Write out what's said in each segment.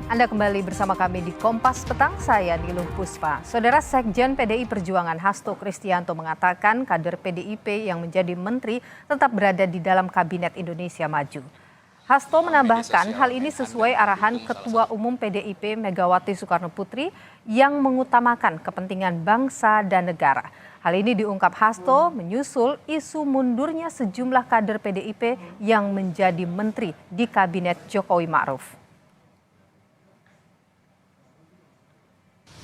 Anda kembali bersama kami di Kompas Petang, saya Niluh Puspa. Saudara Sekjen PDI Perjuangan Hasto Kristianto mengatakan kader PDIP yang menjadi menteri tetap berada di dalam Kabinet Indonesia Maju. Hasto menambahkan hal ini sesuai arahan Ketua Umum PDIP Megawati Soekarno Putri yang mengutamakan kepentingan bangsa dan negara. Hal ini diungkap Hasto menyusul isu mundurnya sejumlah kader PDIP yang menjadi menteri di Kabinet Jokowi Ma'ruf.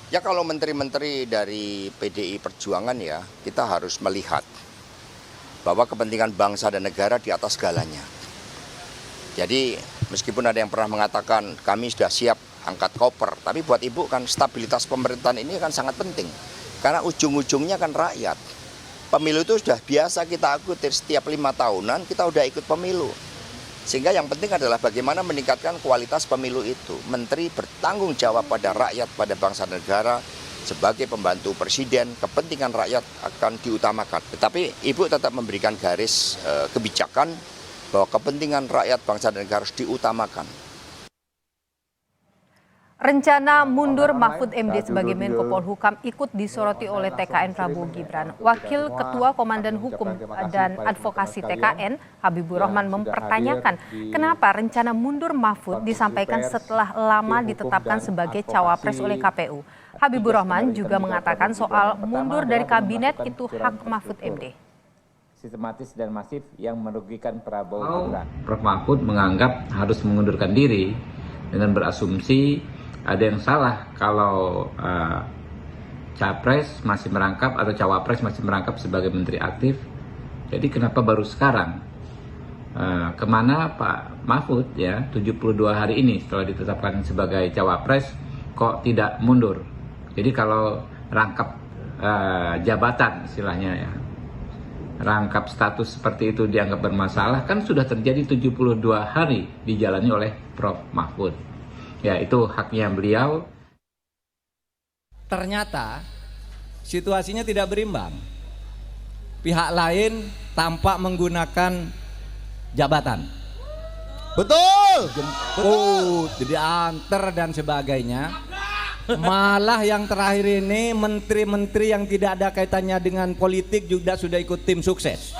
Ya kalau menteri-menteri dari PDI Perjuangan ya kita harus melihat bahwa kepentingan bangsa dan negara di atas segalanya. Jadi meskipun ada yang pernah mengatakan kami sudah siap angkat koper, tapi buat Ibu kan stabilitas pemerintahan ini kan sangat penting. Karena ujung-ujungnya kan rakyat. Pemilu itu sudah biasa kita ikuti setiap 5 tahunan kita udah ikut pemilu. Sehingga yang penting adalah bagaimana meningkatkan kualitas pemilu itu. Menteri bertanggung jawab pada rakyat, pada bangsa dan negara, sebagai pembantu presiden, kepentingan rakyat akan diutamakan. Tetapi Ibu tetap memberikan garis kebijakan bahwa kepentingan rakyat, bangsa dan negara harus diutamakan. Rencana mundur Mahfud MD sebagai Menko Polhukam ikut disoroti oleh TKN Prabowo Gibran. Wakil Ketua Komandan Hukum dan Advokasi TKN, Habibur Rahman mempertanyakan kenapa rencana mundur Mahfud disampaikan setelah lama ditetapkan sebagai cawapres oleh KPU. Habibur Rahman juga mengatakan soal mundur dari kabinet itu hak Mahfud MD. Sistematis dan masif yang merugikan Prabowo Gibran. Prof Mahfud menganggap harus mengundurkan diri dengan berasumsi ada yang salah kalau capres masih merangkap atau cawapres masih merangkap sebagai menteri aktif. Jadi kenapa baru sekarang? Kemana Pak Mahfud ya 72 hari ini setelah ditetapkan sebagai cawapres kok tidak mundur? Jadi kalau rangkap jabatan istilahnya ya, rangkap status seperti itu dianggap bermasalah, kan sudah terjadi 72 hari dijalani oleh Prof Mahfud. Ya, itu haknya beliau. Ternyata situasinya tidak berimbang. Pihak lain tampak menggunakan jabatan. Betul. Jemput, diantar dan sebagainya. Malah yang terakhir ini menteri-menteri yang tidak ada kaitannya dengan politik juga sudah ikut tim sukses.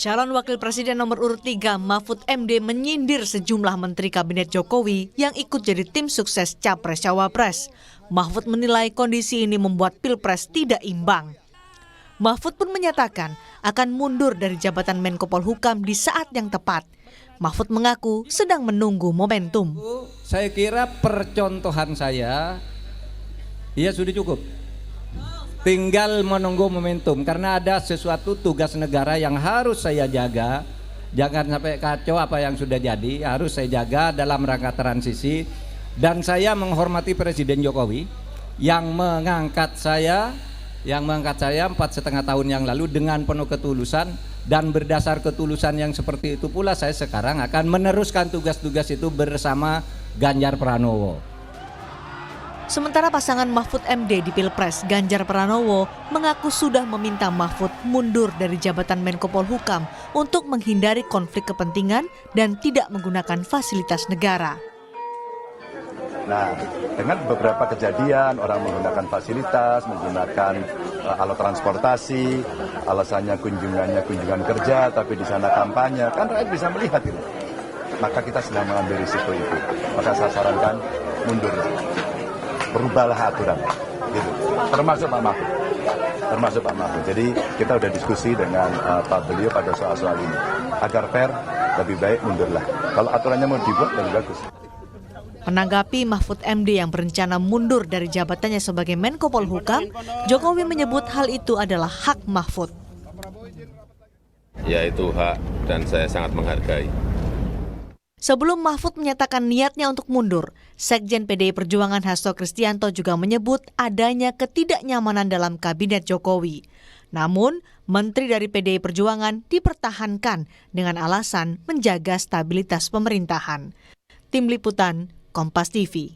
Calon Wakil Presiden nomor urut 3 Mahfud MD menyindir sejumlah menteri kabinet Jokowi yang ikut jadi tim sukses Capres-Cawapres. Mahfud menilai kondisi ini membuat Pilpres tidak imbang. Mahfud pun menyatakan akan mundur dari jabatan Menko Polhukam di saat yang tepat. Mahfud mengaku sedang menunggu momentum. Saya kira percontohan saya ya sudah cukup. Tinggal menunggu momentum karena ada sesuatu tugas negara yang harus saya jaga. Jangan sampai kacau apa yang sudah jadi, harus saya jaga dalam rangka transisi. Dan saya menghormati Presiden Jokowi yang mengangkat saya 4,5 tahun yang lalu dengan penuh ketulusan, dan berdasar ketulusan yang seperti itu pula saya sekarang akan meneruskan tugas-tugas itu bersama Ganjar Pranowo. Sementara pasangan Mahfud MD di Pilpres, Ganjar Pranowo, mengaku sudah meminta Mahfud mundur dari jabatan Menko Polhukam untuk menghindari konflik kepentingan dan tidak menggunakan fasilitas negara. Nah, dengan beberapa kejadian orang menggunakan fasilitas, menggunakan alat transportasi, alasannya kunjungan kerja, tapi di sana kampanye, kan rakyat bisa melihat ini. Maka kita sedang mengambil risiko itu. Maka saya sarankan mundur. Berubahlah aturan, gitu. Termasuk Pak Mahfud. Jadi kita udah diskusi dengan Pak beliau pada soal ini. Agar fair, lebih baik mundurlah. Kalau aturannya mau dibuat, lebih bagus. Menanggapi Mahfud MD yang berencana mundur dari jabatannya sebagai Menko Polhukam, Jokowi menyebut hal itu adalah hak Mahfud. Ya itu hak dan saya sangat menghargai. Sebelum Mahfud menyatakan niatnya untuk mundur, Sekjen PDI Perjuangan Hasto Kristianto juga menyebut adanya ketidaknyamanan dalam kabinet Jokowi. Namun, menteri dari PDI Perjuangan dipertahankan dengan alasan menjaga stabilitas pemerintahan. Tim Liputan, Kompas TV.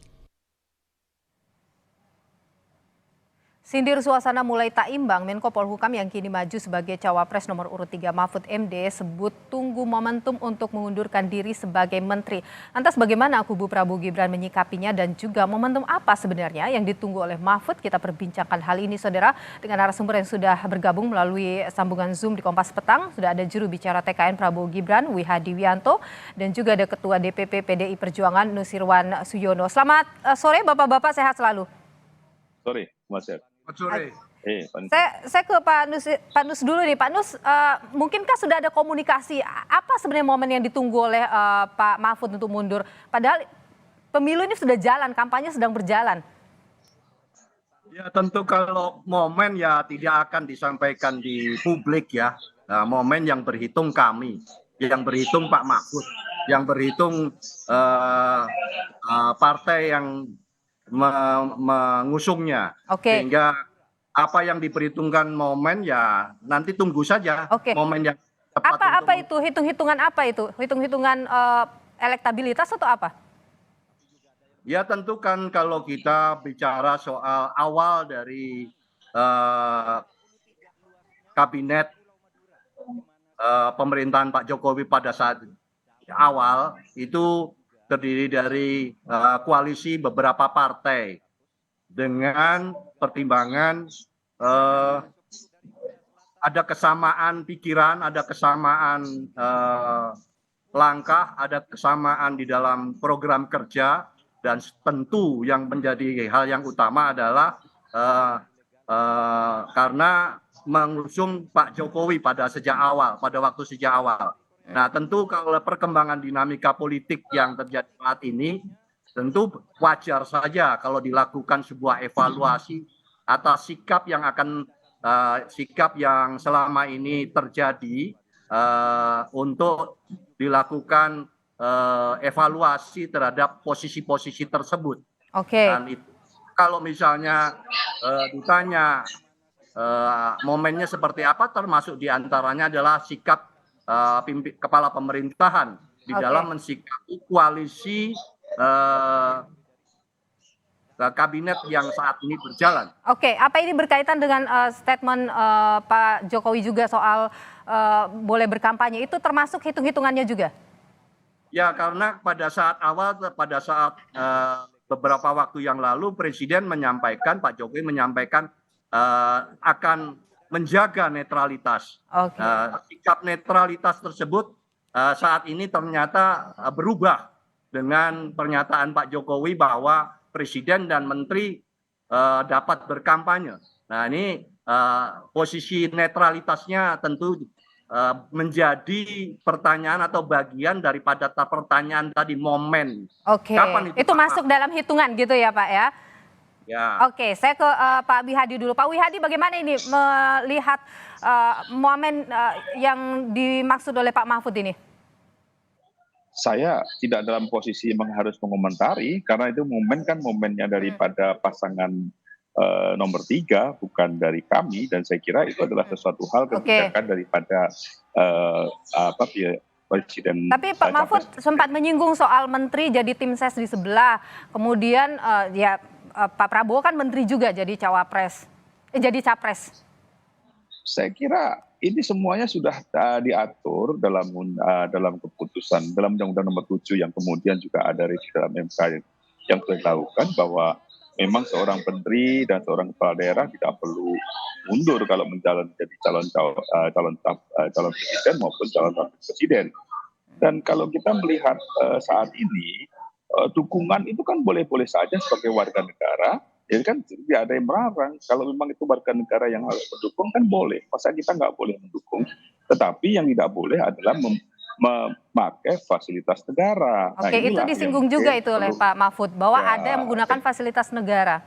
Sindir suasana mulai tak imbang, Menko Polhukam yang kini maju sebagai cawapres nomor urut 3 Mahfud MD sebut tunggu momentum untuk mengundurkan diri sebagai menteri. Lantas bagaimana kubu Prabowo Gibran menyikapinya dan juga momentum apa sebenarnya yang ditunggu oleh Mahfud? Kita perbincangkan hal ini saudara dengan narasumber yang sudah bergabung melalui sambungan Zoom di Kompas Petang. Sudah ada juru bicara TKN Prabowo Gibran, Wihadi Wianto, dan juga ada Ketua DPP PDI Perjuangan Nusirwan Suyono. Selamat sore Bapak-Bapak, sehat selalu. Sore, Mas Her. Sore. Saya ke Pak Nus dulu nih. Pak Nus, mungkinkah sudah ada komunikasi apa sebenarnya momen yang ditunggu oleh Pak Mahfud untuk mundur? Padahal pemilu ini sudah jalan, kampanye sedang berjalan. Ya tentu kalau momen ya tidak akan disampaikan di publik ya. Nah, momen yang berhitung kami, yang berhitung Pak Mahfud, yang berhitung partai yang mengusungnya. Oke. Sehingga apa yang diperhitungkan momen ya nanti tunggu saja. Oke. Momen yang tepat. Apa itu? Hitung-hitungan apa itu? Hitung-hitungan elektabilitas atau apa? Ya tentu kan kalau kita bicara soal awal dari kabinet pemerintahan Pak Jokowi pada saat awal itu terdiri dari koalisi beberapa partai dengan pertimbangan ada kesamaan pikiran, ada kesamaan langkah, ada kesamaan di dalam program kerja, dan tentu yang menjadi hal yang utama adalah karena mengusung Pak Jokowi pada waktu sejak awal. Nah, tentu kalau perkembangan dinamika politik yang terjadi saat ini, tentu wajar saja kalau dilakukan sebuah evaluasi atas sikap yang selama ini terjadi untuk dilakukan evaluasi terhadap posisi-posisi tersebut. Oke. Dan itu kalau misalnya ditanya momennya seperti apa, termasuk diantaranya adalah sikap kepala pemerintahan di dalam mensikapi koalisi kabinet yang saat ini berjalan. Oke, apa ini berkaitan dengan statement Pak Jokowi juga soal boleh berkampanye, itu termasuk hitung-hitungannya juga? Ya, karena pada saat beberapa waktu yang lalu Presiden menyampaikan, Pak Jokowi menyampaikan akan menjaga netralitas. Oke. Sikap netralitas tersebut saat ini ternyata berubah dengan pernyataan Pak Jokowi bahwa Presiden dan Menteri dapat berkampanye. Nah, ini posisi netralitasnya tentu menjadi pertanyaan atau bagian daripada pertanyaan tadi, momen. Oke, Kapan itu masuk dalam hitungan gitu ya Pak ya? Ya. Oke, saya ke Pak Wihadi dulu. Pak Wihadi, bagaimana ini melihat momen yang dimaksud oleh Pak Mahfud ini? Saya tidak dalam posisi harus mengomentari, karena itu momen kan momennya daripada pasangan nomor 3, bukan dari kami, dan saya kira itu adalah sesuatu hal kebijakan daripada Presiden. Tapi Pak Mahfud sempat menyinggung soal menteri jadi tim ses di sebelah, kemudian Pak Prabowo kan menteri juga jadi jadi capres. Saya kira ini semuanya sudah diatur dalam keputusan, dalam Undang-Undang Nomor 7 yang kemudian juga ada revisi dalam MK yang sudah dilakukan, bahwa memang seorang menteri dan seorang kepala daerah tidak perlu mundur kalau menjadi calon presiden maupun calon wakil presiden. Dan kalau kita melihat saat ini, dukungan itu kan boleh-boleh saja sebagai warga negara. Jadi kan tidak ada yang melarang. Kalau memang itu warga negara yang harus mendukung kan boleh. Masa kita nggak boleh mendukung? Tetapi yang tidak boleh adalah memakai fasilitas negara. Oke, itu disinggung juga itu oleh Pak Mahfud, bahwa ada yang menggunakan fasilitas negara.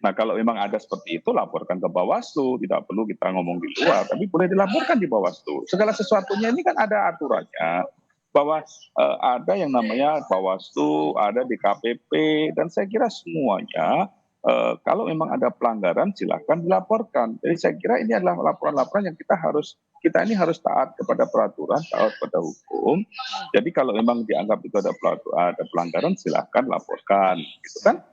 Nah, kalau memang ada seperti itu, laporkan ke Bawaslu. Tidak perlu kita ngomong di luar, tapi boleh dilaporkan di Bawaslu. Segala sesuatunya ini kan ada aturannya. Bahwa ada yang namanya Bawaslu, ada DKPP, dan saya kira semuanya kalau memang ada pelanggaran silahkan dilaporkan. Jadi saya kira ini adalah laporan-laporan yang kita harus kita ini harus taat kepada peraturan, taat pada hukum. Jadi kalau memang dianggap itu ada pelanggaran, silahkan laporkan, gitu kan?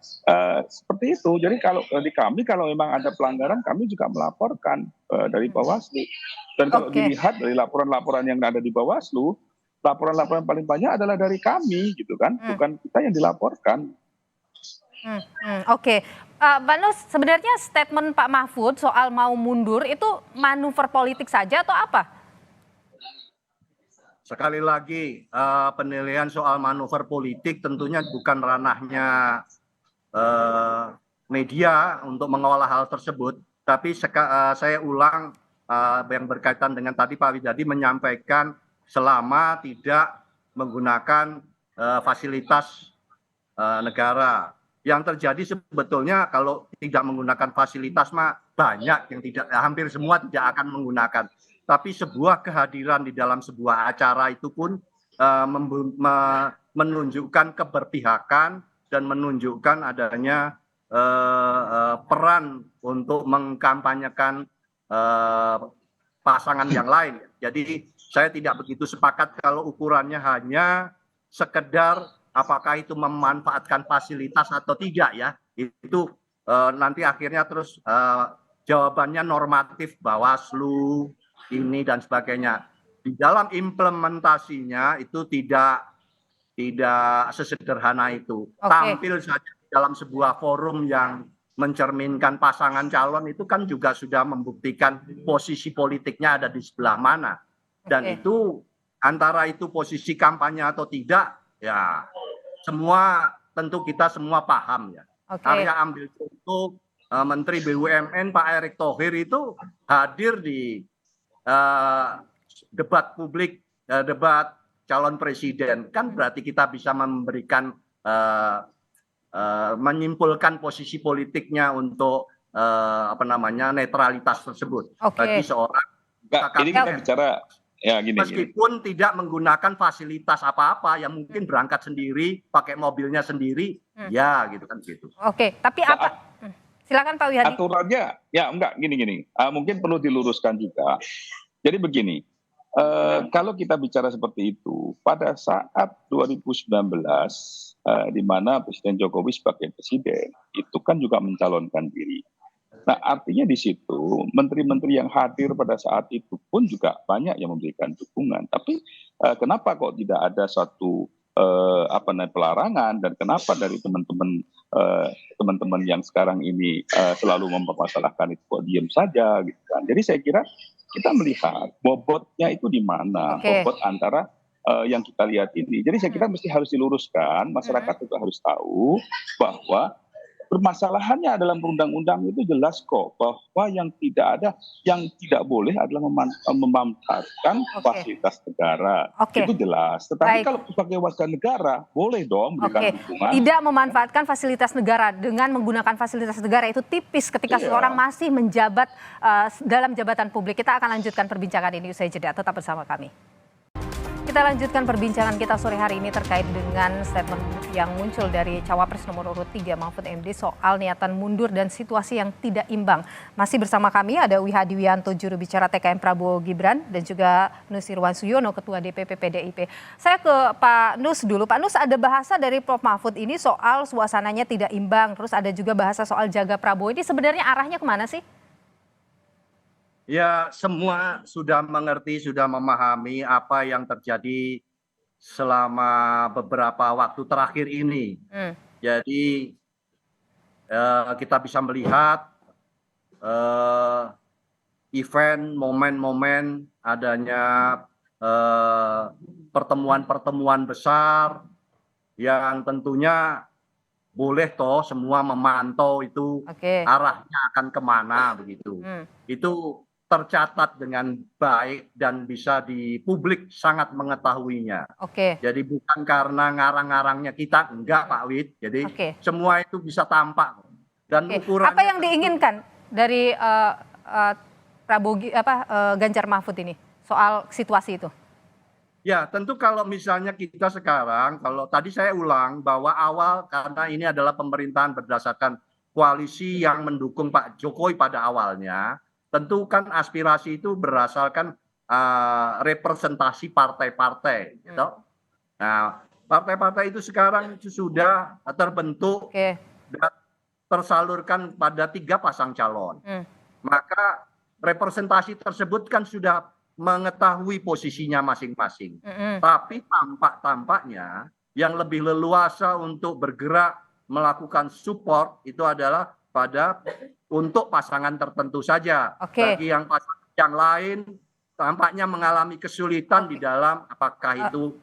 Seperti itu. Jadi kalau di kami kalau memang ada pelanggaran, kami juga melaporkan dari Bawaslu. Dan kalau dilihat dari laporan-laporan yang ada di Bawaslu, laporan-laporan paling banyak adalah dari kami, gitu kan? Bukan kita yang dilaporkan. Oke, Pak Nus, sebenarnya statement Pak Mahfud soal mau mundur itu manuver politik saja atau apa? Sekali lagi, penilaian soal manuver politik tentunya bukan ranahnya media untuk mengolah hal tersebut. Tapi saya ulang yang berkaitan dengan tadi Pak Widadi menyampaikan selama tidak menggunakan fasilitas negara. Yang terjadi sebetulnya kalau tidak menggunakan fasilitas mah banyak yang tidak, hampir semua tidak akan menggunakan. Tapi sebuah kehadiran di dalam sebuah acara itu pun menunjukkan keberpihakan dan menunjukkan adanya peran untuk mengkampanyekan pasangan yang lain. Jadi saya tidak begitu sepakat kalau ukurannya hanya sekedar apakah itu memanfaatkan fasilitas atau tidak ya, itu nanti akhirnya terus jawabannya normatif Bawaslu ini dan sebagainya. Di dalam implementasinya itu tidak sesederhana itu. Tampil saja dalam sebuah forum yang mencerminkan pasangan calon itu kan juga sudah membuktikan posisi politiknya ada di sebelah mana. Dan itu antara itu posisi kampanye atau tidak, ya tentu kita semua paham ya. Saya ambil contoh Menteri BUMN Pak Erick Thohir itu hadir di debat publik, debat calon presiden, kan berarti kita bisa memberikan menyimpulkan posisi politiknya untuk netralitas tersebut bagi seorang. Ini kita bicara. Ya, meskipun tidak menggunakan fasilitas apa-apa, yang mungkin berangkat sendiri, pakai mobilnya sendiri, ya gitu kan gitu. Oke, tapi apa? Silakan Pak Wihadi. Aturannya, ya enggak gini. Mungkin perlu diluruskan juga. Jadi begini, kalau kita bicara seperti itu, pada saat 2019, di mana Presiden Jokowi sebagai presiden, itu kan juga mencalonkan diri. Nah, artinya di situ menteri-menteri yang hadir pada saat itu pun juga banyak yang memberikan dukungan. Tapi kenapa kok tidak ada suatu pelarangan, dan kenapa dari teman-teman yang sekarang ini selalu mempermasalahkan itu kok diam saja gitu kan. Jadi saya kira kita melihat bobotnya itu di mana, bobot antara yang kita lihat ini. Jadi saya kira mesti harus diluruskan, masyarakat juga harus tahu bahwa permasalahannya dalam undang-undang itu jelas kok, bahwa yang tidak boleh adalah memanfaatkan fasilitas negara. Itu jelas. Tetapi kalau sebagai warga negara boleh dong memberikan dukungan. Tidak memanfaatkan fasilitas negara dengan menggunakan fasilitas negara itu tipis ketika seorang masih menjabat dalam jabatan publik. Kita akan lanjutkan perbincangan ini usai jeda. Tetap bersama kami. Kita lanjutkan perbincangan kita sore hari ini terkait dengan statement yang muncul dari Cawapres nomor urut 3 Mahfud MD soal niatan mundur dan situasi yang tidak imbang. Masih bersama kami ada Wihadi Wianto, juru bicara TKN Prabowo Gibran, dan juga Nusirwan Suyono, Ketua DPP PDIP. Saya ke Pak Nus dulu. Pak Nus, ada bahasa dari Prof Mahfud ini soal suasananya tidak imbang, terus ada juga bahasa soal jaga Prabowo. Ini sebenarnya arahnya kemana sih? Ya, semua sudah mengerti, sudah memahami apa yang terjadi selama beberapa waktu terakhir ini. Jadi kita bisa melihat event, momen-momen adanya pertemuan-pertemuan besar yang tentunya boleh toh semua memantau itu arahnya akan kemana begitu. Itu tercatat dengan baik dan bisa di publik sangat mengetahuinya. Jadi bukan karena ngarang-ngarangnya kita, enggak Pak Wid. Jadi semua itu bisa tampak. Dan ukurannya. Apa yang diinginkan dari Ganjar Mahfud ini soal situasi itu? Ya, tentu kalau misalnya kita sekarang, kalau tadi saya ulang bahwa awal karena ini adalah pemerintahan berdasarkan koalisi yang mendukung Pak Jokowi pada awalnya. Tentu kan aspirasi itu berdasarkan representasi partai-partai, gitu. Nah, partai-partai itu sekarang sudah terbentuk dan tersalurkan pada 3 pasang calon. Maka representasi tersebut kan sudah mengetahui posisinya masing-masing. Tapi tampaknya yang lebih leluasa untuk bergerak melakukan support itu adalah untuk pasangan tertentu saja. Bagi yang pasangan yang lain tampaknya mengalami kesulitan di dalam apakah itu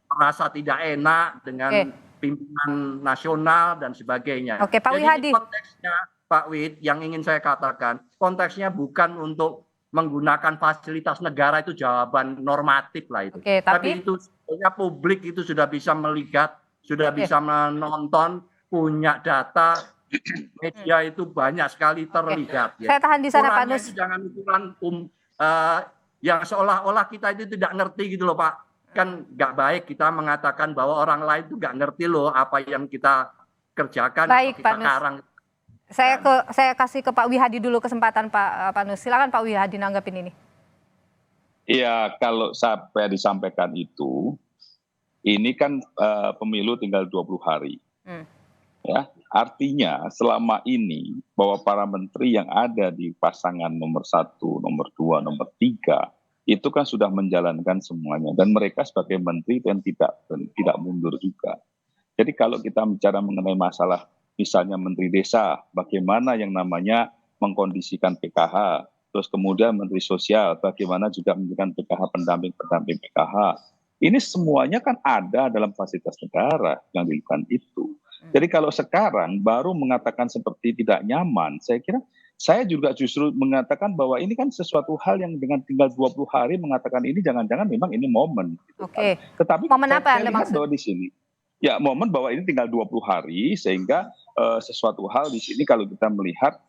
merasa tidak enak dengan pimpinan nasional dan sebagainya. Pak Wihadi. Jadi konteksnya Pak Wid yang ingin saya katakan, konteksnya bukan untuk menggunakan fasilitas negara, itu jawaban normatif lah itu. Tapi itu sebetulnya publik itu sudah bisa melihat, sudah bisa menonton, punya data, media itu banyak sekali terlihat. Saya tahan di sana Pak Nus. Jangan ukuran yang seolah-olah kita itu tidak ngerti gitu loh Pak. Kan nggak baik kita mengatakan bahwa orang lain itu nggak ngerti loh apa yang kita kerjakan. Baik, atau kita Pak Nus. karang. Saya kasih ke Pak Wihadi dulu kesempatan Pak Nus. Silakan Pak Wihadi nanggapin ini. Iya, kalau sampai disampaikan itu, ini kan pemilu tinggal 20 hari. Ya, artinya selama ini bahwa para menteri yang ada di pasangan nomor 1, nomor 2, nomor 3 itu kan sudah menjalankan semuanya dan mereka sebagai menteri dan tidak mundur juga. Jadi kalau kita bicara mengenai masalah misalnya menteri desa, bagaimana yang namanya mengkondisikan PKH, terus kemudian menteri sosial, bagaimana juga memberikan PKH pendamping PKH. Ini semuanya kan ada dalam fasilitas negara yang dilakukan itu. Jadi kalau sekarang baru mengatakan seperti tidak nyaman, saya kira saya juga justru mengatakan bahwa ini kan sesuatu hal yang dengan tinggal 20 hari mengatakan ini jangan-jangan memang ini momen. Gitu kan. Tetapi momen apa saya lihat bahwa di sini, ya momen bahwa ini tinggal 20 hari sehingga sesuatu hal di sini kalau kita melihat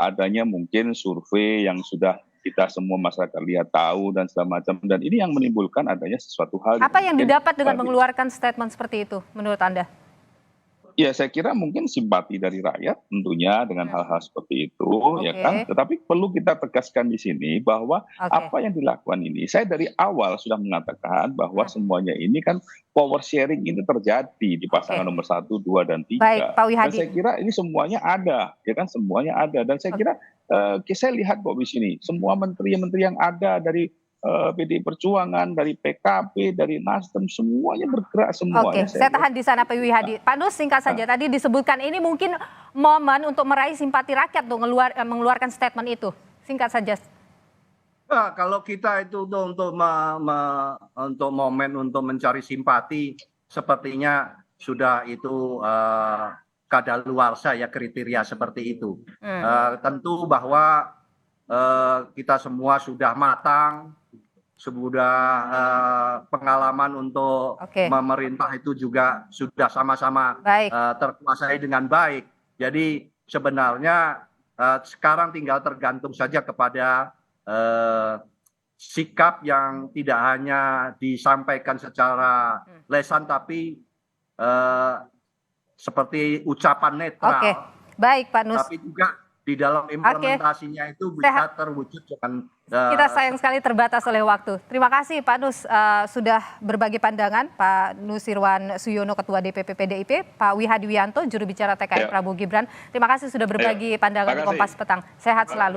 adanya mungkin survei yang sudah kita semua masyarakat lihat tahu dan segala macam, dan ini yang menimbulkan adanya sesuatu hal. Apa yang didapat dengan mengeluarkan statement seperti itu menurut Anda? Ya saya kira mungkin simpati dari rakyat tentunya dengan hal-hal seperti itu, ya kan. Tetapi perlu kita tegaskan di sini bahwa apa yang dilakukan ini, saya dari awal sudah mengatakan bahwa semuanya ini kan power sharing ini terjadi di pasangan nomor 1, 2, dan 3. Baik, Pak Wihadi. Dan saya kira ini semuanya ada, ya kan, semuanya ada. Dan saya kira saya lihat kok di sini semua menteri-menteri yang ada dari PDI Perjuangan, dari PKB, dari Nasdem, semuanya bergerak semuanya. Saya tahan di sana Pak Wihadi. Pak Nus, singkat saja, tadi disebutkan ini mungkin momen untuk meraih simpati rakyat tuh mengeluarkan statement itu. Singkat saja. Nah, kalau kita itu untuk momen untuk mencari simpati, sepertinya sudah itu kadaluarsa ya kriteria seperti itu. Tentu bahwa kita semua sudah matang, sudah pengalaman untuk memerintah itu juga sudah sama-sama terkuasai dengan baik. Jadi sebenarnya sekarang tinggal tergantung saja kepada sikap yang tidak hanya disampaikan secara lesan tapi seperti ucapan netral. Baik Pak Nus. Tapi juga di dalam implementasinya itu bisa terwujud dengan kita sayang sekali terbatas oleh waktu. Terima kasih Pak Nus sudah berbagi pandangan. Pak Nusirwan Suyono, Ketua DPP PDIP, Pak Wihadi Wianto, juru bicara TKN Prabowo Gibran. Terima kasih sudah berbagi pandangan di Kompas Petang. Sehat selalu.